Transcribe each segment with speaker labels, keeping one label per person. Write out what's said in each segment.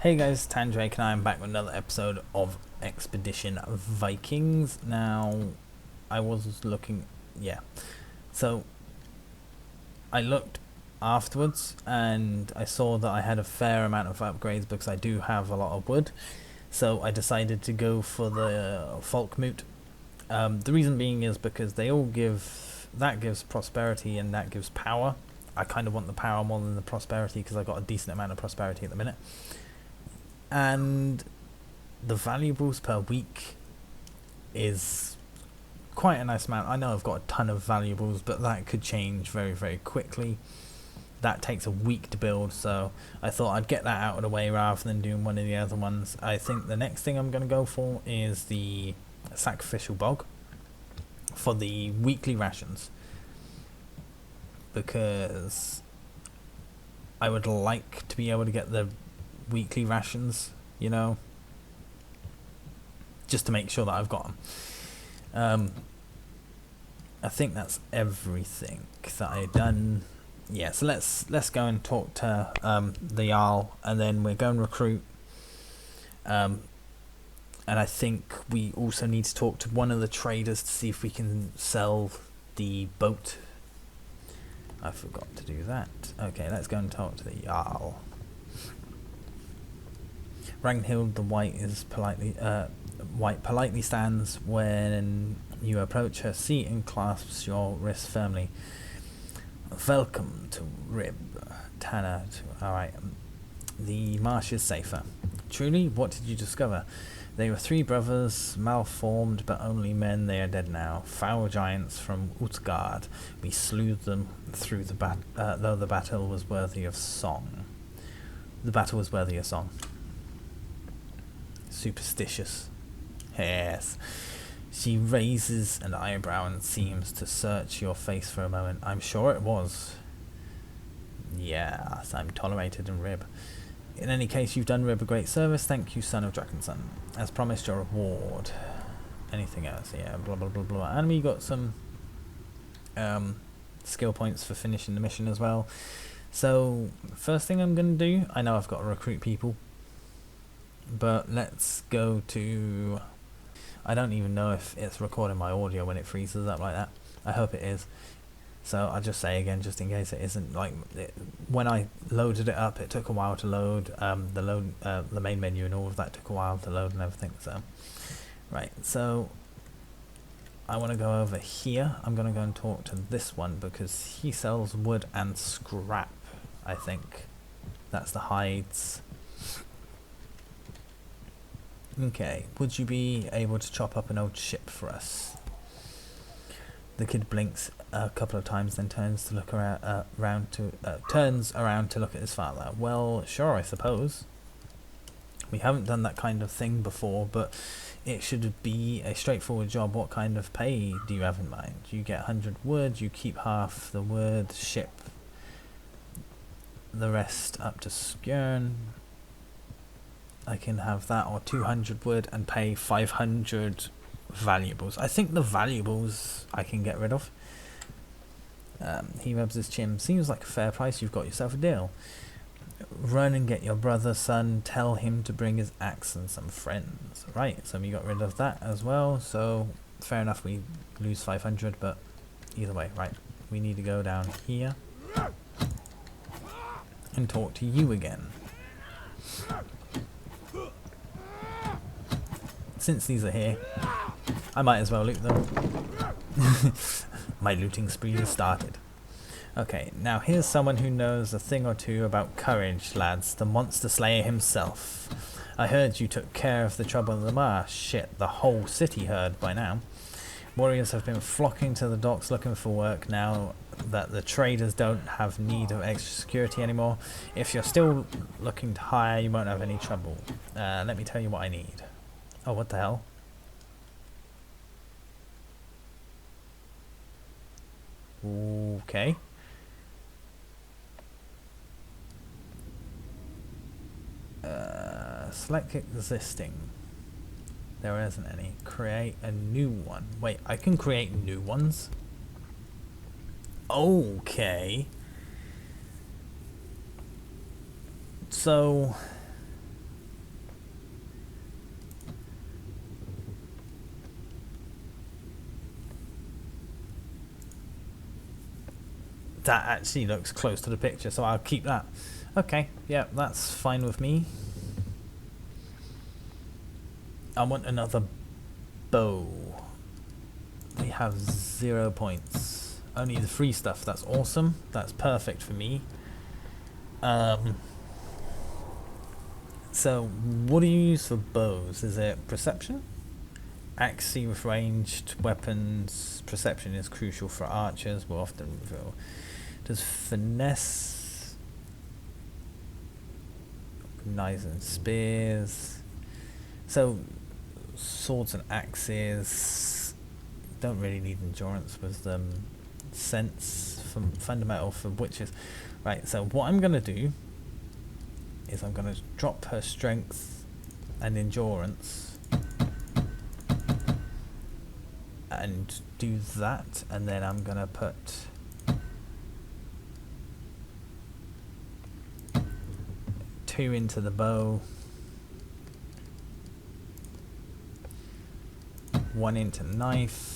Speaker 1: Hey guys, Tandrake and I am back with another episode of Expedition Vikings. Now, I was looking, yeah. So, I looked afterwards and I saw that I had a fair amount of upgrades because I do have a lot of wood. So, I decided to go for the Folkmoot. The reason being is because they all that gives prosperity and that gives power. I kind of want the power more than the prosperity because I got a decent amount of prosperity at the minute. And the valuables per week is quite a nice amount. I know I've got a ton of valuables, but that could change very, very quickly. That takes a week to build, so I thought I'd get that out of the way rather than doing one of the other ones. I think the next thing I'm going to go for is the sacrificial bog for the weekly rations, because I would like to be able to get the weekly rations, you know, just to make sure that I've got them. I think that's everything that I've done. Yeah, so let's go and talk to the Jarl, and then we're going to recruit. And I think we also need to talk to one of the traders to see if we can sell the boat. I forgot to do that. Okay, let's go and talk to the Jarl. Ragnhild the White politely stands when you approach her seat and clasps your wrist firmly. Welcome to Rib, Tanner. Alright, the marsh is safer. Truly, what did you discover? They were three brothers, malformed but only men. They are dead now. Foul giants from Utgard. We slew them through though the battle was worthy of song. The battle was worthy of song. Superstitious. Yes. She raises an eyebrow and seems to search your face for a moment. I'm sure it was. Yes, I'm tolerated in Rib. In any case, you've done Rib a great service. Thank you, son of Drakenson. As promised, your reward. Anything else? Yeah, blah blah blah blah. And we got some skill points for finishing the mission as well. So, first thing I'm going to do, I know I've got to recruit people, but let's go to... I don't even know if it's recording my audio when it freezes up like that. I hope it is. So I'll just say again, just in case it isn't, like when I loaded it up, it took a while to load. The main menu and all of that took a while to load and everything. So, right. So I want to go over here. I'm going to go and talk to this one because he sells wood and scrap. I think that's the hides. Okay, would you be able to chop up an old ship for us? The kid blinks a couple of times, then turns to look turns around to look at his father. Well, sure, I suppose. We haven't done that kind of thing before, but it should be a straightforward job. What kind of pay do you have in mind? You get 100 wood, you keep half the wood, ship the rest up to Skjern. I can have that, or 200 wood and pay 500 valuables. I think the valuables I can get rid of. He rubs his chin. Seems like a fair price. You've got yourself a deal. Run and get your brother, son. Tell him to bring his axe and some friends. Right, so we got rid of that as well. So fair enough, we lose 500, but either way, right. We need to go down here and talk to you again. Since these are here, I might as well loot them. My looting spree has started. Okay, now here's someone who knows a thing or two about courage, lads. The monster slayer himself. I heard you took care of the trouble in the marsh. Shit, the whole city heard by now. Warriors have been flocking to the docks looking for work now that the traders don't have need of extra security anymore. If you're still looking to hire, you won't have any trouble. Let me tell you what I need. Oh, what the hell? Okay. Select existing. There isn't any. Create a new one. Wait, I can create new ones? Okay. So That actually looks close to the picture, so I'll keep that. Okay, yeah, that's fine with me. I want another bow. We have 0 points. Only the free stuff. That's awesome. That's perfect for me. So, what do you use for bows? Is it perception? Accuracy with ranged weapons. Perception is crucial for archers. Will often reveal. Does finesse, knives and spears. So, swords and axes don't really need endurance with them. Sense from fundamental for witches. Right. So what I'm gonna do is I'm gonna drop her strength and endurance, and do that, and then I'm gonna put two into the bow, one into knife.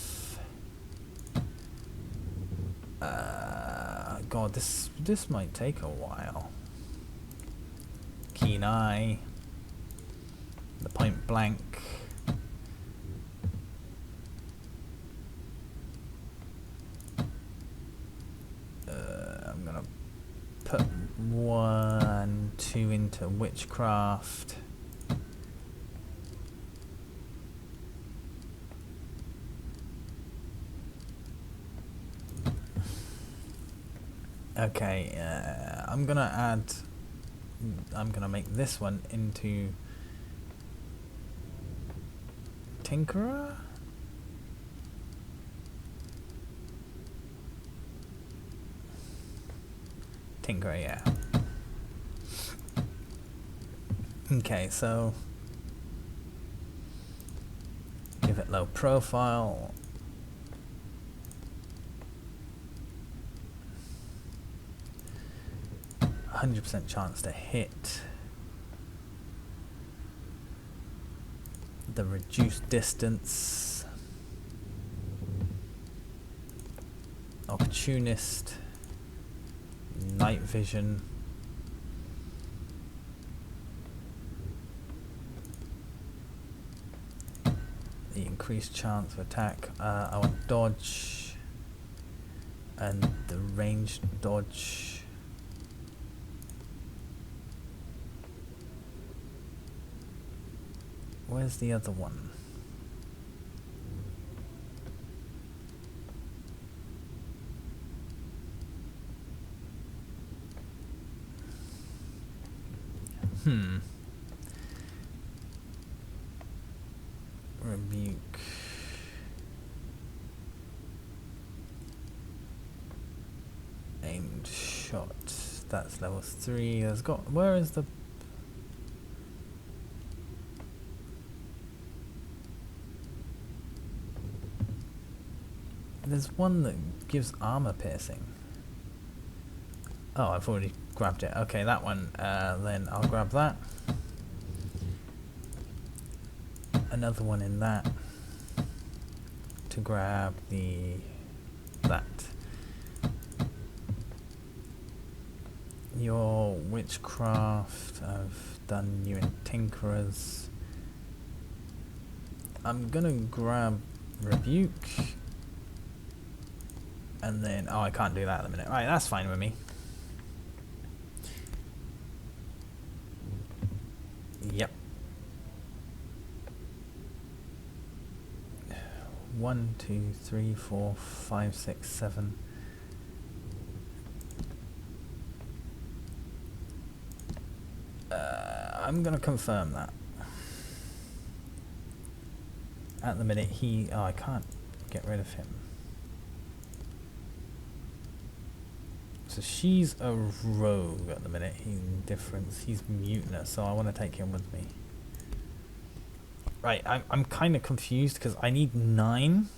Speaker 1: God, this might take a while. Keen eye, the point blank. I'm gonna put 1, 2 into witchcraft. Okay, I'm gonna make this one into Tinkerer? Tinkerer, yeah. Okay, so give it low profile. 100% chance to hit. The reduced distance. Opportunist. Night vision. The increased chance of attack. I want dodge. And the ranged dodge. Where's the other one? Rebuke. Aimed shot. That's level 3. Where is the... There's one that gives armor piercing. Oh, I've already grabbed it. Okay, that one. Then I'll grab that. Another one in that. To grab that. Your witchcraft. I've done you in tinkerers. I'm gonna grab rebuke. And then, oh, I can't do that at the minute. Right, that's fine with me. Yep. 1, 2, 3, 4, 5, 6, 7. I'm gonna confirm that. At the minute, I can't get rid of him. So she's a rogue at the minute. He's indifference. He's mutinous, so I want to take him with me. Right, I'm kind of confused because I need 9,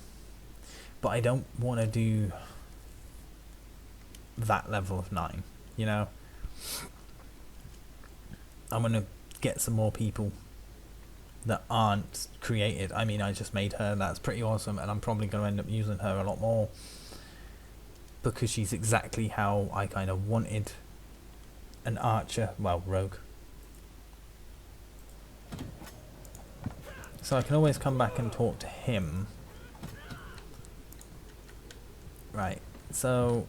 Speaker 1: but I don't want to do that level of 9. You know, I'm gonna get some more people that aren't created. I mean, I just made her. That's pretty awesome, and I'm probably gonna end up using her a lot more. because she's exactly how I kind of wanted an archer, well, rogue. So I can always come back and talk to him. Right, so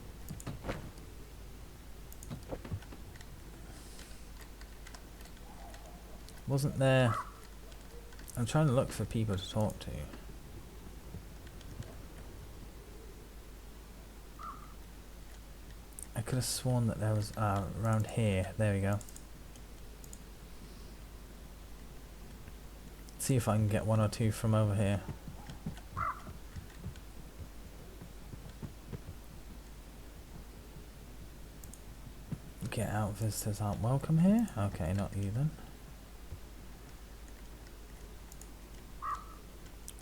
Speaker 1: wasn't there... I'm trying to look for people to talk to. I could have sworn that there was around here. There we go. See if I can get one or two from over here. Get out, visitors aren't welcome here. Okay, not you then.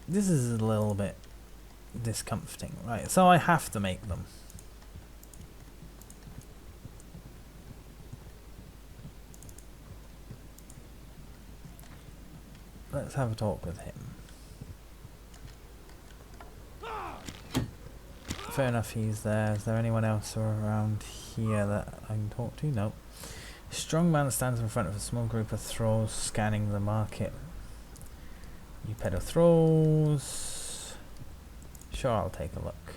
Speaker 1: This is a little bit discomforting. Right, so I have to make them. Let's have a talk with him. Fair enough, he's there. Is there anyone else around here that I can talk to? No. Strong man stands in front of a small group of thralls scanning the market. You peddle thralls. Sure, I'll take a look.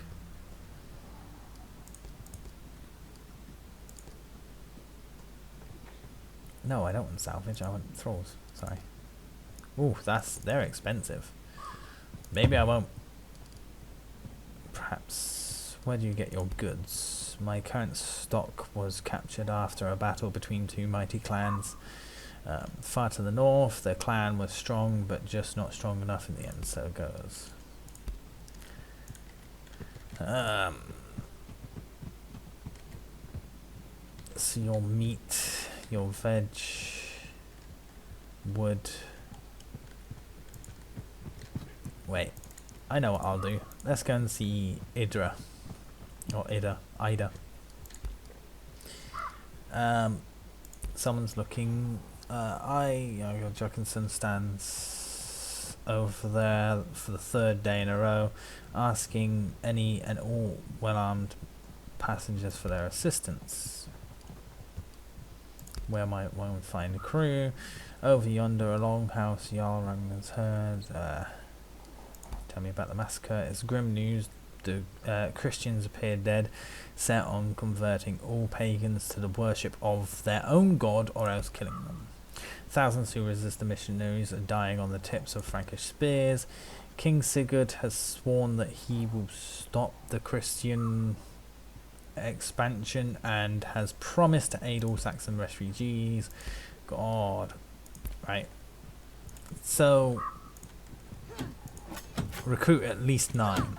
Speaker 1: No, I don't want salvage, I want thralls. Sorry. Ooh, they're expensive. Maybe I won't. Perhaps. Where do you get your goods? My current stock was captured after a battle between two mighty clans. Far to the north, the clan was strong, but just not strong enough in the end, so it goes. So your meat, your veg, wood. Wait, I know what I'll do. Let's go and see Idra. Or Ida. Someone's looking. Jockinson stands over there for the third day in a row, asking any and all well-armed passengers for their assistance. Where might one find a crew? Over yonder, a longhouse, Jarl Ragnar's heard. Tell me about the massacre. It's grim news. The Christians appear dead, set on converting all pagans to the worship of their own god or else killing them. Thousands who resist the missionaries are dying on the tips of Frankish spears. King Sigurd has sworn that he will stop the Christian expansion and has promised to aid all Saxon refugees. God. Right. So, recruit at least 9.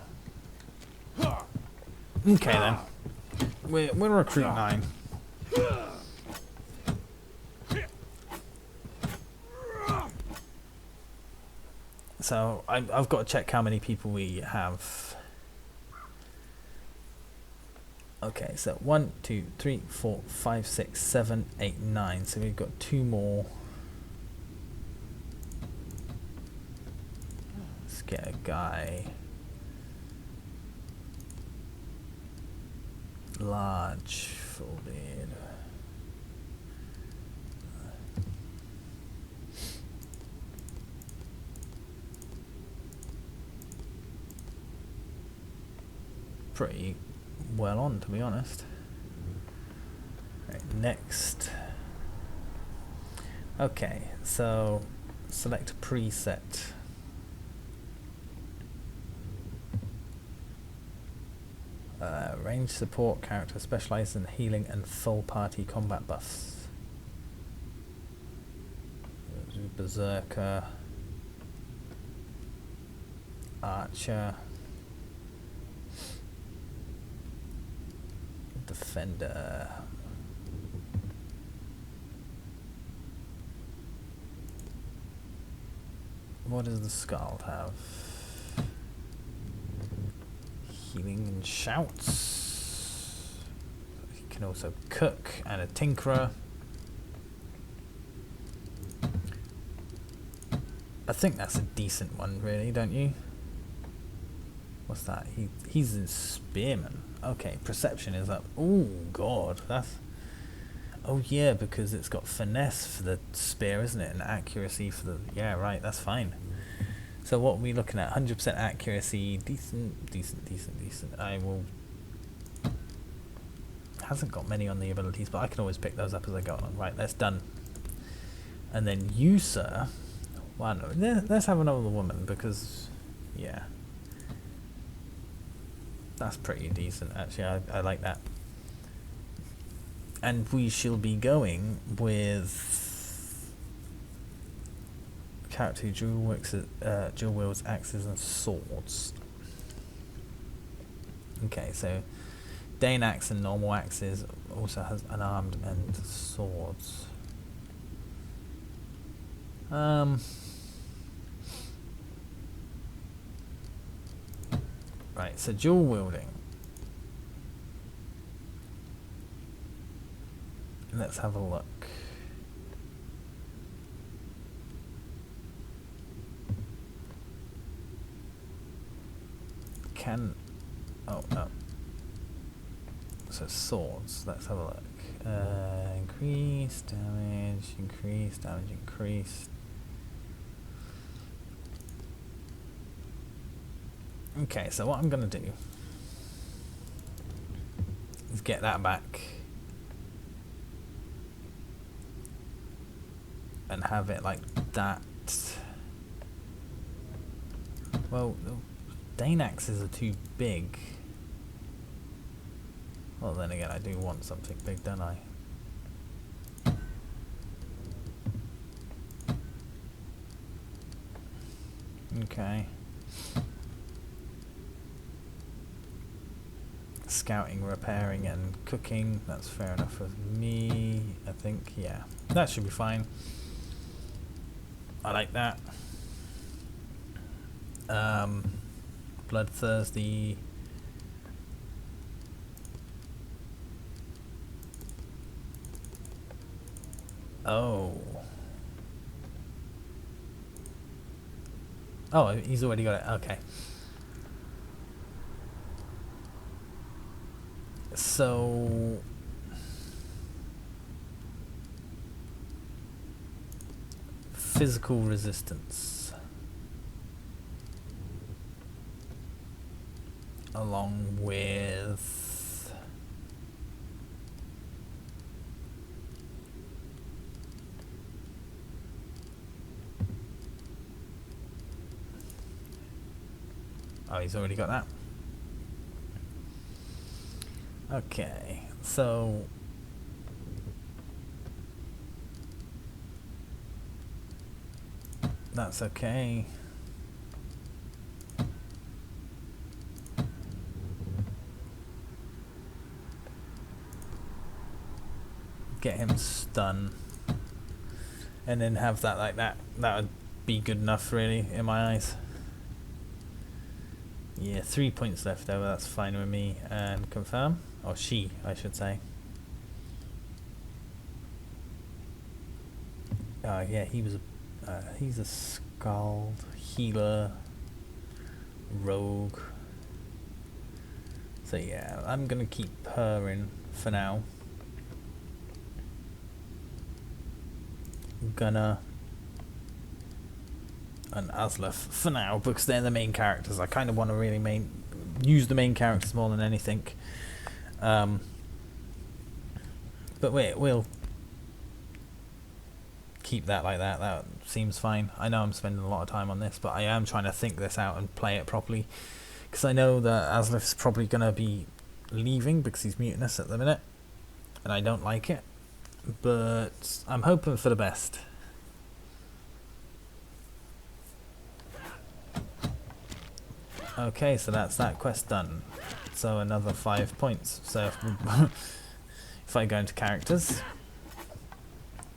Speaker 1: Okay then. We'll recruit 9. So I've got to check how many people we have. Okay, so 1, 2, 3, 4, 5, 6, 7, 8, 9. So we've got 2 more. Let's get a guy. Large, full beard. Pretty well on, to be honest. Right, next. Okay, so select a preset. Range support character specialized in healing and full party combat buffs. Berserker, Archer, Defender. What does the Skald have? Healing and shouts. He can also cook, and a tinkerer. I think that's a decent one, really, don't you? What's that? He's a spearman. Okay, perception is up. Oh god, that's... Oh yeah, because it's got finesse for the spear, isn't it? And accuracy for the... Yeah, right, that's fine. So what are we looking at? 100% accuracy, decent. I will... Hasn't got many on the abilities, but I can always pick those up as I go along. Right, that's done. And then you, sir... Well, no, let's have another woman, because... Yeah. That's pretty decent, actually. I like that. And we shall be going with... Character who dual wields axes and swords. Okay, so... Dane axe and normal axes, also has unarmed and swords. Right, so dual wielding. Let's have a look. Oh no. So swords, let's have a look. Increase damage, increase. Okay, so what I'm gonna do is get that back and have it like that. Well, Dane axes are too big. Well, then again, I do want something big, don't I? Okay. Scouting, repairing, and cooking. That's fair enough with me, I think. Yeah, that should be fine. I like that. Bloodthirsty. Oh. Oh, he's already got it. Okay. So... Physical resistance. Along with... Oh, he's already got that. Okay, so... That's okay. Get him stunned. And then have that like that. That would be good enough, really, in my eyes. Yeah, 3 points left over, that's fine with me. And confirm. Or she, I should say. Yeah, he was he's a skald, healer, rogue. So yeah, I'm gonna keep her in for now. Gunner and Aslef for now, because they're the main characters. I kind of want to really use the main characters more than anything. But we'll keep that like that. That seems fine. I know I'm spending a lot of time on this, but I am trying to think this out and play it properly, because I know that Aslef's probably going to be leaving because he's mutinous at the minute, and I don't like it, but I'm hoping for the best. Okay, so that's that quest done. So another 5 points. So if I go into characters,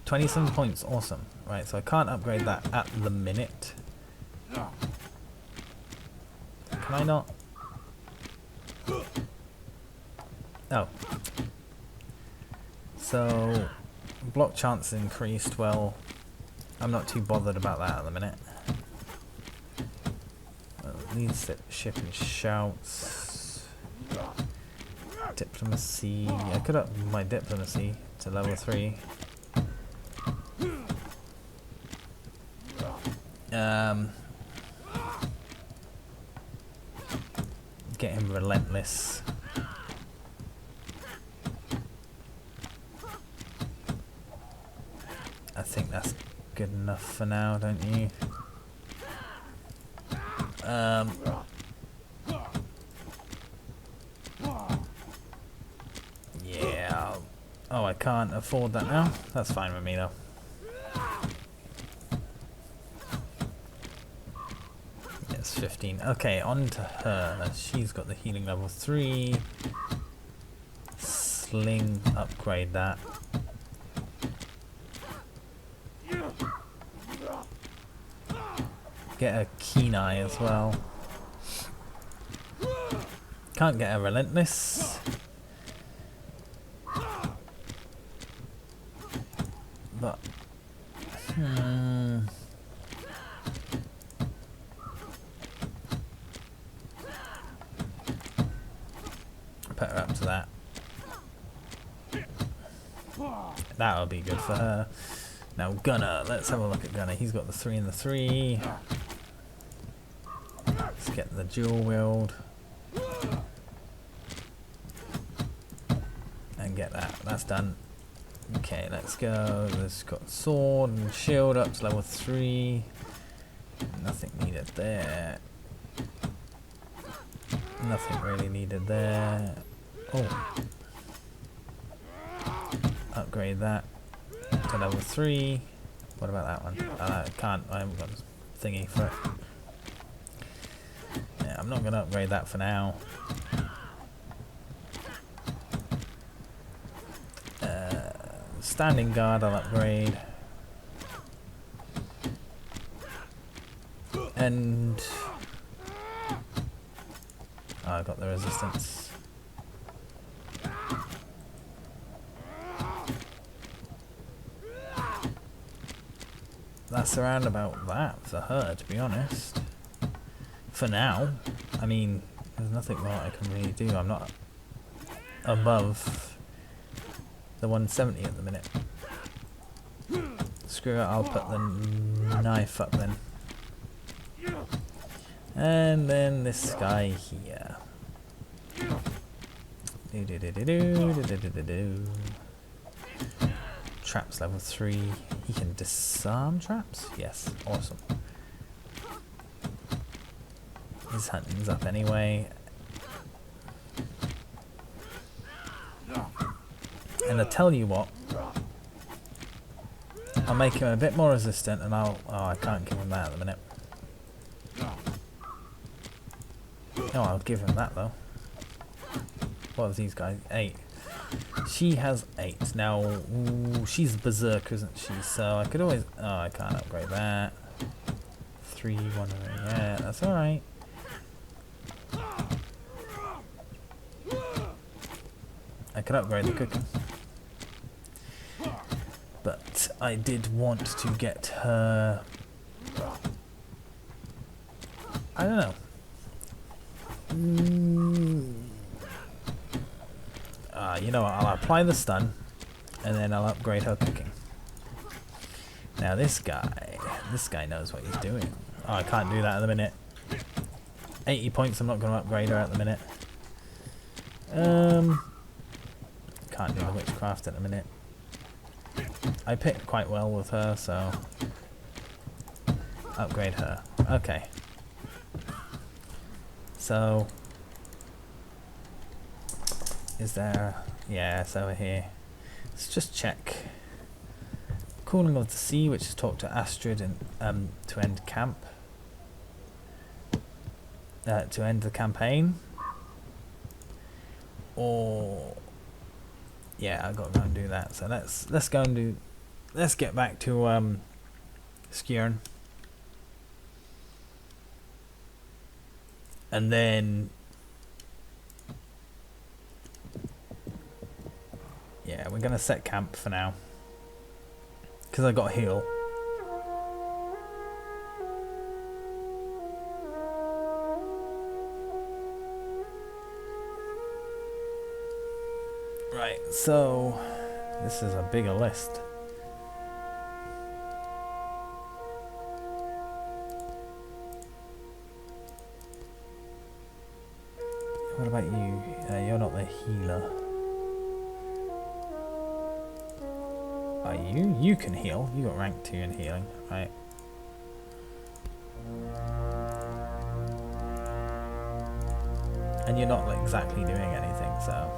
Speaker 1: 27 points, awesome. Right, so I can't upgrade that at the minute. Can I not? Oh. So, block chance increased. Well, I'm not too bothered about that at the minute. Needs to ship and shouts. Diplomacy. I could up my diplomacy to level 3. Get him relentless. I think that's good enough for now, don't you? Yeah. Oh, I can't afford that now. That's fine with me though. Yes, 15. Okay, on to her. She's got the healing level 3. Sling, upgrade that. Get a keen eye as well. Can't get a relentless. But put her up to that. That'll be good for her. Now Gunner, let's have a look at Gunner. He's got the 3 and the 3. Let's get the dual wield. And get that. That's done. Okay, let's go. Let's got sword and shield up to level 3. Nothing needed there. Nothing really needed there. Oh. Upgrade that to level 3. What about that one? I can't. I haven't got a thingy for it. Yeah, I'm not going to upgrade that for now. Standing guard I'll upgrade. And oh, I got the resistance. That's around about that for her, to be honest. For now. I mean, there's nothing more I can really do. I'm not above the 170 at the minute. Screw it, I'll put the knife up then. And then this guy here. Traps level 3. He can disarm traps? Yes, awesome. His hunting's up anyway. And I tell you what, I'll make him a bit more resistant and I'll... Oh, I can't give him that at the minute. No, I'll give him that though. What have these guys? 8. She has 8. Now, ooh, she's berserk, isn't she? So I could always... Oh, I can't upgrade that. 3, 1, yeah, that's alright. I could upgrade the cooking. But I did want to get her... I don't know. You know what, I'll apply the stun and then I'll upgrade her cooking. Now this guy knows what he's doing. Oh, I can't do that at the minute. 80 points, I'm not going to upgrade her at the minute. Can't do the witchcraft at the minute. I picked quite well with her, so upgrade her. Okay. So is there... Yeah, it's over here. Let's just check. Calling of the Sea, which is talk to Astrid and to end camp. To end the campaign. Or yeah, I got to go and do that. So let's go and do. Let's get back to Skjern. And then yeah, we're gonna set camp for now because I got heal. Right, so this is a bigger list. What about you? You're not the healer. Are you? You can heal. You got rank 2 in healing, right? And you're not like, exactly doing anything, so...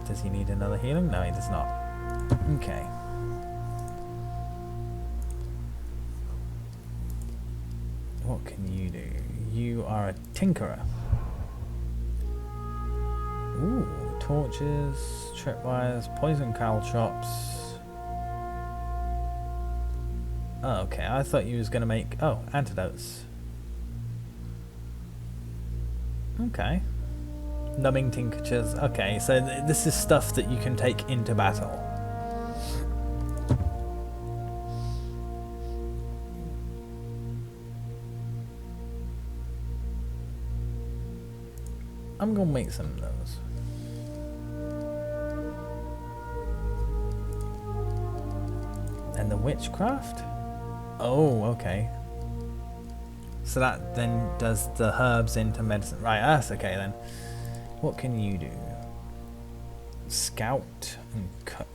Speaker 1: Does he need another healing? No, he does not. Okay. What can you do? You are a tinkerer. Ooh, torches, tripwires, poison caltrops. Oh, okay, I thought you was going to make... Oh, antidotes. Okay. Numbing tinctures. Okay, so this is stuff that you can take into battle. I'm gonna make some of those. And the witchcraft? Oh, okay. So that then does the herbs into medicine. Right, that's okay then. What can you do? Scout and cook.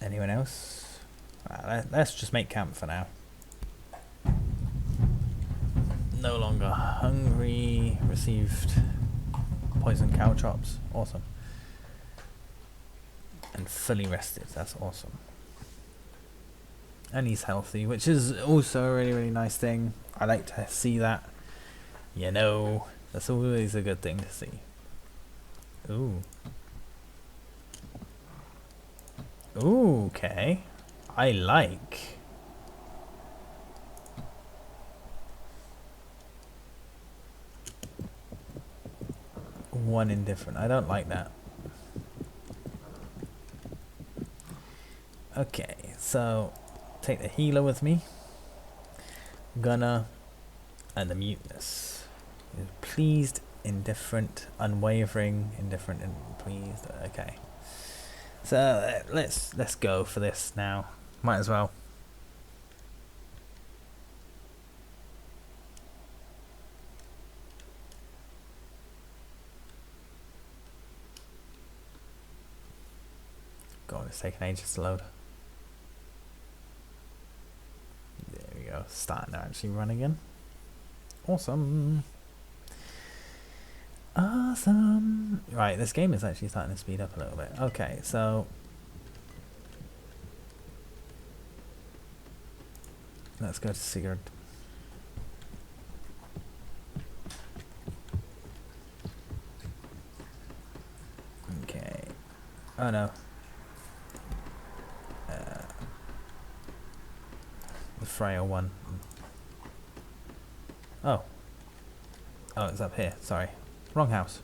Speaker 1: Anyone else? Let's just make camp for now. No longer hungry. Received poison caltrops. Awesome. And fully rested. That's awesome. And he's healthy, which is also a really, really nice thing. I like to see that. You know, that's always a good thing to see. Ooh. Ooh, okay. I like. One indifferent. I don't like that. Okay, so take the healer with me. Gunner and the mutinous. Pleased, indifferent, unwavering, indifferent, and pleased. Okay. So let's go for this now. Might as well. God, it's taking ages to load. There we go. Starting to actually run again. Awesome. Awesome. Right, this game is actually starting to speed up a little bit. Okay, so let's go to Sigurd. Okay. Oh no. The frail one. Oh. Oh, it's up here. Sorry. Wrong house.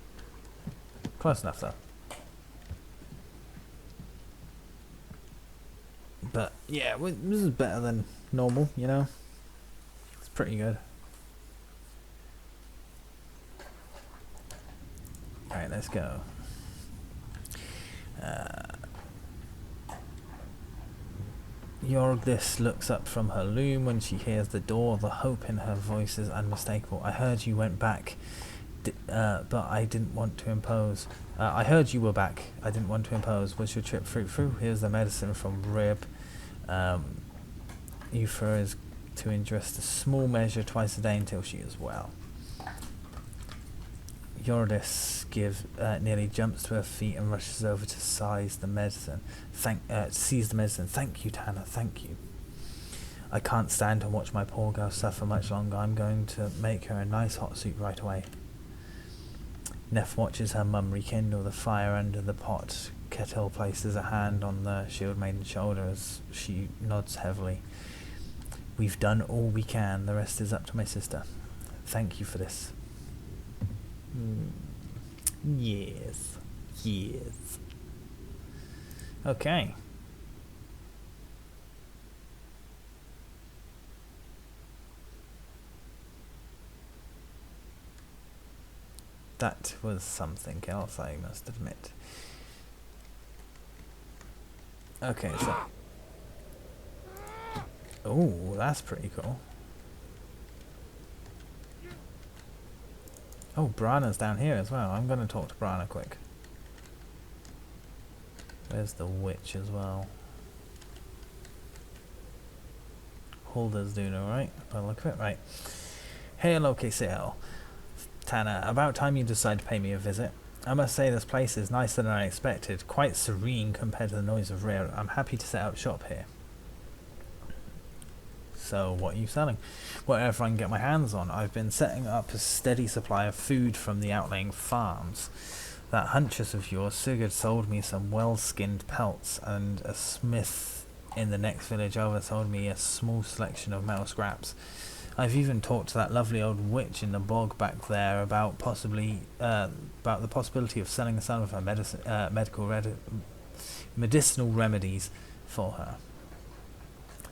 Speaker 1: Close enough though. But yeah, this is better than normal, you know? It's pretty good. Alright, let's go. Jorgdis looks up from her loom when she hears the door. The hope in her voice is unmistakable. I heard you went back, but I didn't want to impose. I heard you were back. I didn't want to impose. Was your trip fruitful? Here's the medicine from Rib. Euphra is to ingest a small measure twice a day until she is well. Jorgdis nearly jumps to her feet and rushes over to seize the medicine. Thank you, Tanner. Thank you. I can't stand to watch my poor girl suffer much longer. I'm going to make her a nice hot soup right away. Neff watches her mum rekindle the fire under the pot. Kettle places a hand on the shield maiden's shoulder as she nods heavily. We've done all we can. The rest is up to my sister. Thank you for this. Yes. Yes. Okay. That was something else, I must admit. Okay, so... Oh, that's pretty cool. Oh, Brana's down here as well. I'm going to talk to Brana quick. There's the witch as well. Hulda's doing alright, by the look of it. Right. Hey, hello, KCL. Tanner, about time you decide to pay me a visit. I must say this place is nicer than I expected. Quite serene compared to the noise of Rear. I'm happy to set up shop here. So, what are you selling? Whatever I can get my hands on. I've been setting up a steady supply of food from the outlying farms. That huntress of yours, Circa, sold me some well-skinned pelts, and a smith in the next village over sold me a small selection of metal scraps. I've even talked to that lovely old witch in the bog back there about about the possibility of selling some of her medicinal remedies for her.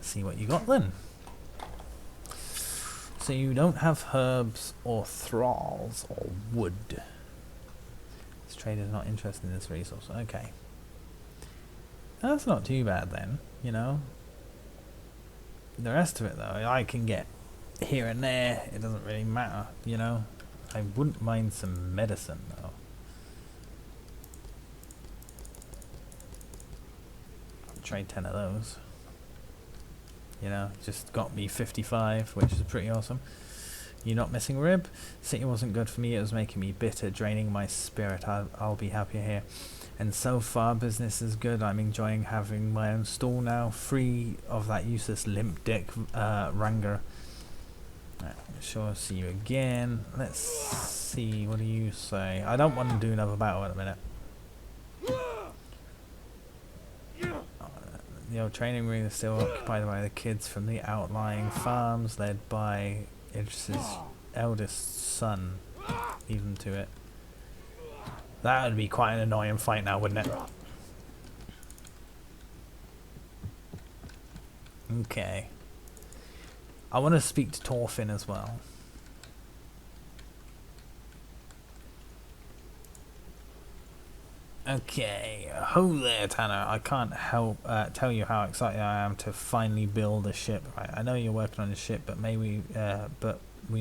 Speaker 1: See what you got then. So you don't have herbs or thralls or wood. This trader's not interested in this resource. Okay. That's not too bad then, you know. The rest of it though, I can get here and there. It doesn't really matter, you know. I wouldn't mind some medicine though. Trade 10 of those. You know, just got me 55, which is pretty awesome. You're not missing rib. City wasn't good for me. It was making me bitter, draining my spirit. I'll be happier here. And so far, business is good. I'm enjoying having my own stall now, free of that useless limp dick Ranger. Right, sure, see you again. Let's see, what do you say? I don't want to do another battle at a minute. The old training room is still occupied by the kids from the outlying farms, led by Idris's eldest son. Leave them to it. That would be quite an annoying fight now, wouldn't it? Okay. I want to speak to Torfin as well. Okay, ho there, Tanner. I can't help tell you how excited I am to finally build a ship. I know you're working on a ship, but we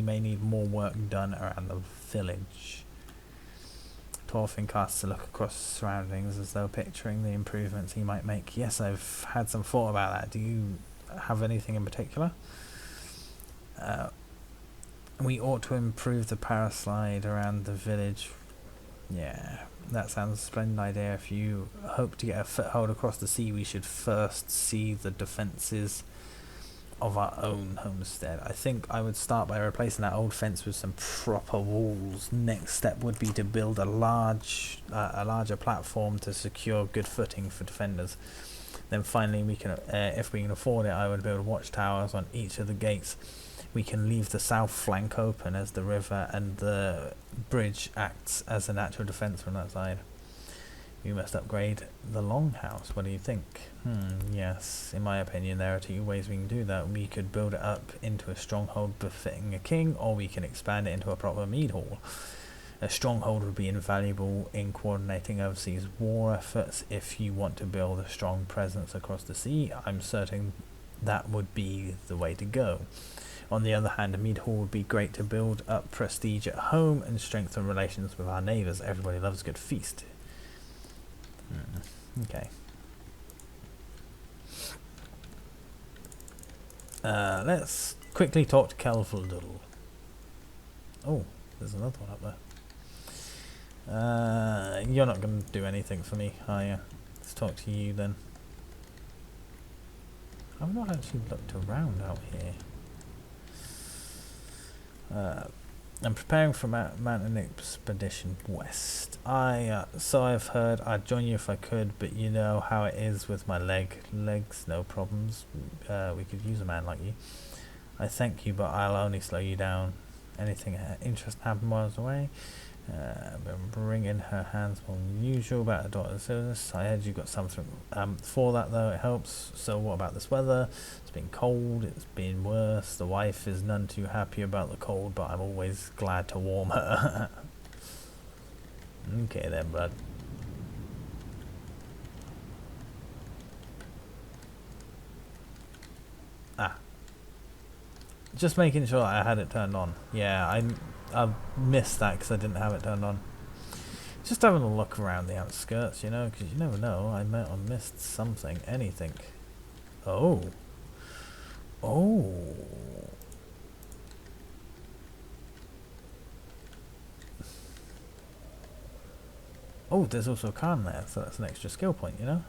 Speaker 1: may need more work done around the village. Torfin casts a look across the surroundings as though picturing the improvements he might make. Yes, I've had some thought about that. Do you have anything in particular? We ought to improve the paraslide around the village. Yeah, that sounds a splendid idea. If you hope to get a foothold across the sea, we should first see the defences of our own homestead. I think I would start by replacing that old fence with some proper walls. Next step would be to build a larger platform to secure good footing for defenders. Then finally, we can, if we can afford it, I would build watchtowers on each of the gates. We can leave the south flank open as the river and the bridge acts as a natural defence from that side. We must upgrade the longhouse. What do you think? Yes, in my opinion there are two ways we can do that. We could build it up into a stronghold befitting a king, or we can expand it into a proper mead hall. A stronghold would be invaluable in coordinating overseas war efforts. If you want to build a strong presence across the sea, I'm certain that would be the way to go. On the other hand, a mead hall would be great to build up prestige at home and strengthen relations with our neighbours. Everybody loves a good feast. Okay. Let's quickly talk to Kelvuldul. Oh, there's another one up there. You're not going to do anything for me, are you? Let's talk to you then. I've not actually looked around out here. I'm preparing for mountain expedition west. So I've heard. I'd join you if I could, but you know how it is with my legs. No problems. We could use a man like you. I thank you, but I'll only slow you down. Anything interesting happen miles away. Been bringing her hands more than usual about her daughter's illness. I heard you got something for that though, it helps. So what about this weather? It's been cold, it's been worse. The wife is none too happy about the cold, but I'm always glad to warm her. Okay then, bud. Just making sure I had it turned on. Yeah, I missed that because I didn't have it turned on. Just having a look around the outskirts, you know, because you never know. I might have missed something, anything. Oh. Oh. Oh, there's also a Khan there, so that's an extra skill point, you know?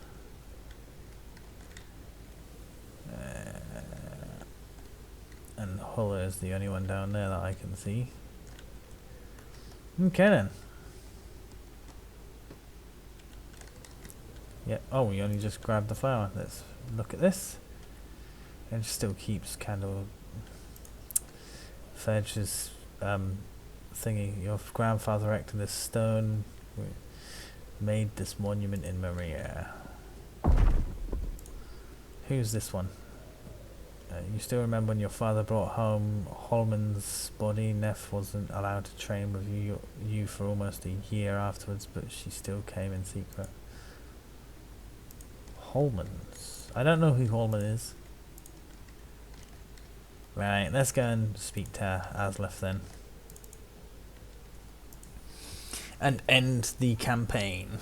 Speaker 1: And Huller is the only one down there that I can see. Okay then. Yeah, oh, we only just grabbed the flower. Let's look at this. It still keeps candle. Fedge's thingy. Your grandfather erected this stone. We made this monument in Maria. Who's this one? You still remember when your father brought home Holman's body? Neff wasn't allowed to train with you for almost a year afterwards, but she still came in secret. Holman's? I don't know who Holman is. Right, let's go and speak to Aslef then. And end the campaign.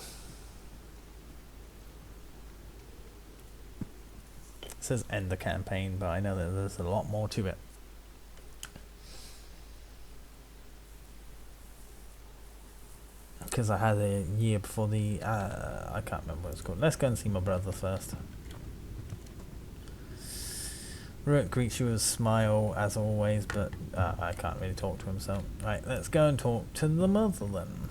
Speaker 1: It says end the campaign, but I know that there's a lot more to it. Because I had a year before the I can't remember what it's called. Let's go and see my brother first. Rook greets you with a smile as always, but I can't really talk to him, so right, let's go and talk to the mother then.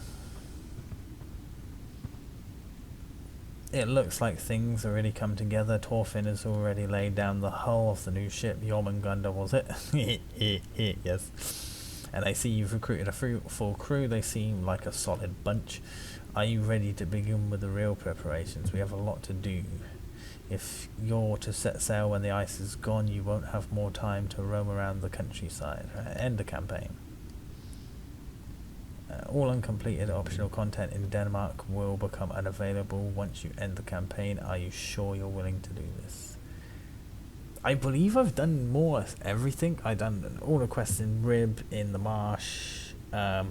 Speaker 1: It looks like things have really come together. Torfin has already laid down the hull of the new ship, Jormungandr, was it? Yes. And I see you've recruited a full crew. They seem like a solid bunch. Are you ready to begin with the real preparations? We have a lot to do. If you're to set sail when the ice is gone, you won't have more time to roam around the countryside. End the campaign. All uncompleted optional content in Denmark will become unavailable once you end the campaign. Are you sure you're willing to do this? I believe I've done more or less everything. I've done all the quests in Rib, in the Marsh. Yeah,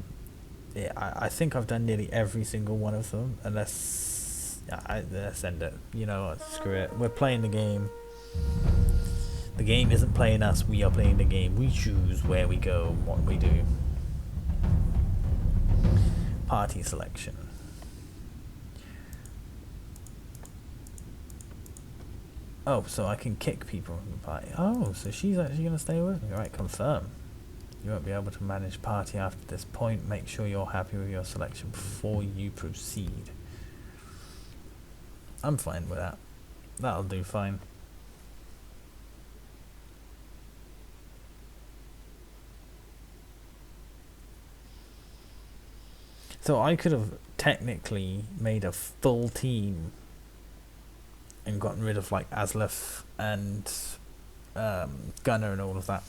Speaker 1: I think I've done nearly every single one of them, unless... let's end it. You know what, screw it. We're playing the game. The game isn't playing us, we are playing the game. We choose where we go, what we do. Party selection. Oh, so I can kick people from the party. Oh, so she's actually going to stay with me. Right, confirm. You won't be able to manage party after this point. Make sure you're happy with your selection before you proceed. I'm fine with that. That'll do fine. So I could have technically made a full team and gotten rid of like Aslef and Gunner and all of that.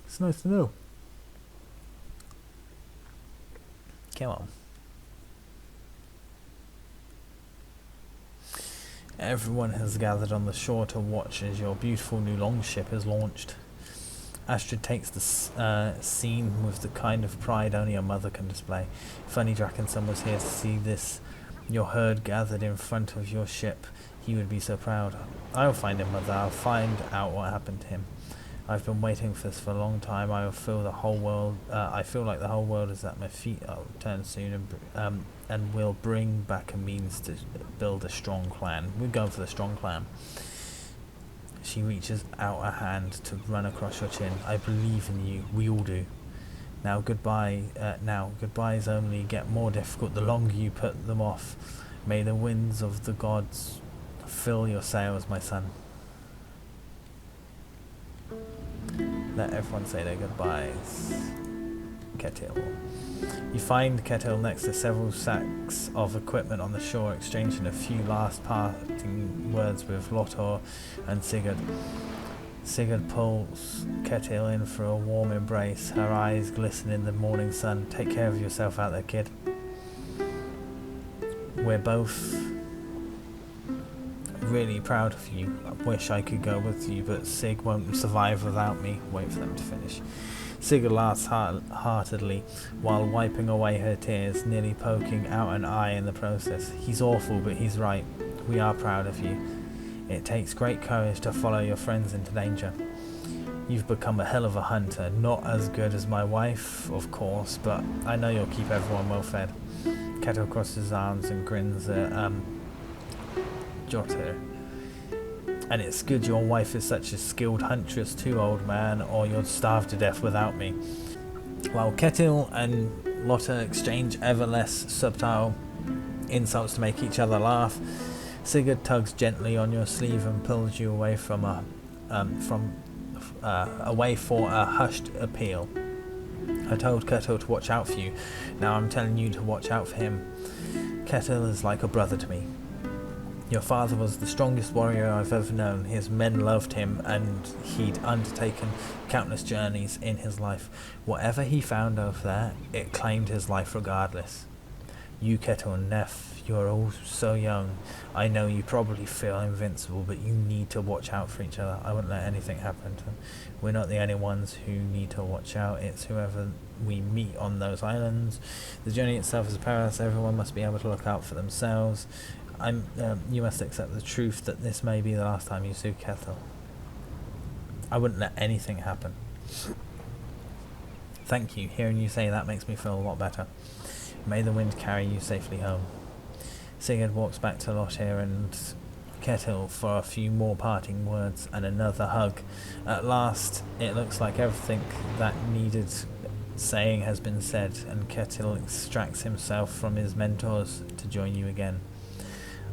Speaker 1: It's nice to know. Come on. Everyone has gathered on the shore to watch as your beautiful new longship is launched. Astrid takes the scene with the kind of pride only a mother can display. If only Drakenson was here to see this, your herd gathered in front of your ship, he would be so proud. I'll find him, mother. I'll find out what happened to him. I've been waiting for this for a long time. I feel the whole world. I feel like the whole world is at my feet. I'll return soon, and we'll bring back a means to build a strong clan. We're going for the strong clan. She reaches out a hand to run across your chin. I believe in you. We all do. Now goodbye. Now goodbyes only get more difficult the longer you put them off. May the winds of the gods fill your sails, my son. Let everyone say their goodbyes. Ketil. You find Ketil next to several sacks of equipment on the shore, exchanging a few last parting words with Lotor and Sigurd. Sigurd pulls Ketil in for a warm embrace. Her eyes glisten in the morning sun. Take care of yourself out there, kid. We're both really proud of you. I wish I could go with you, but Sig won't survive without me. Wait for them to finish. Sigurd laughs heartedly while wiping away her tears, nearly poking out an eye in the process. He's awful, but he's right. We are proud of you. It takes great courage to follow your friends into danger. You've become a hell of a hunter. Not as good as my wife, of course, but I know you'll keep everyone well fed. Ketil crosses his arms and grins at Jotter. And it's good your wife is such a skilled huntress too, old man, or you'd starve to death without me. While Ketil and Lotta exchange ever less subtle insults to make each other laugh, Sigurd tugs gently on your sleeve and pulls you away away for a hushed appeal. I told Ketil to watch out for you. Now I'm telling you to watch out for him. Ketil is like a brother to me. Your father was the strongest warrior I've ever known. His men loved him, and he'd undertaken countless journeys in his life. Whatever he found over there, it claimed his life regardless. You, Ketil and Neff, you're all so young. I know you probably feel invincible, but you need to watch out for each other. I wouldn't let anything happen to them. We're not the only ones who need to watch out. It's whoever we meet on those islands. The journey itself is perilous. Everyone must be able to look out for themselves. You must accept the truth that this may be the last time you see Ketil. I wouldn't let anything happen. Thank you. Hearing you say that makes me feel a lot better. May the wind carry you safely home. Sigurd walks back to Lotte and Ketil for a few more parting words and another hug. At last, it looks like everything that needed saying has been said, and Ketil extracts himself from his mentors to join you again.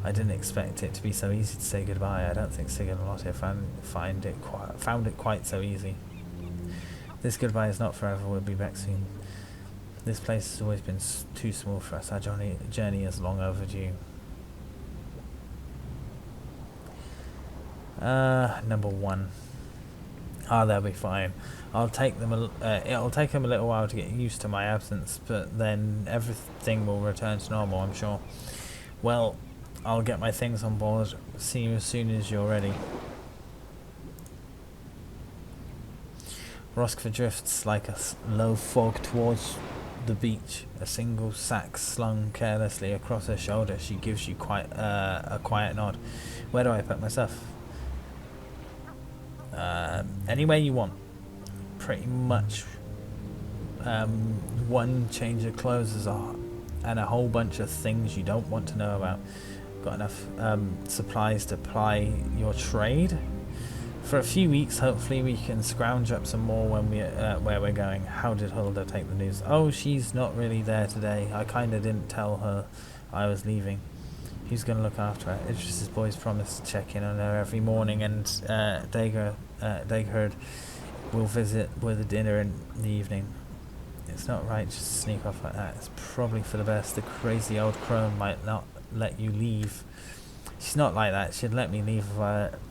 Speaker 1: I didn't expect it to be so easy to say goodbye. I don't think Sigurd and Lotte found it quite so easy. This goodbye is not forever. We'll be back soon. This place has always been too small for us. Our journey is long overdue. Number 1. They'll be fine. It'll take them a little while to get used to my absence, but then everything will return to normal, I'm sure. Well, I'll get my things on board. See you as soon as you're ready. Roskva drifts like a low fog towards the beach. A single sack slung carelessly across her shoulder. She gives you a quiet nod. Where do I put my stuff? Anywhere you want. Pretty much. One change of clothes and a whole bunch of things you don't want to know about. Got enough supplies to ply your trade? For a few weeks, hopefully we can scrounge up some more when where we're going. How did Hulda take the news? Oh, she's not really there today. I kinda didn't tell her I was leaving. Who's gonna look after her? Idris's boys promised to check in on her every morning, and Dagerd will visit with a dinner in the evening. It's not right just to sneak off like that. It's probably for the best. The crazy old crone might not let you leave. She's not like that. She'd let me leave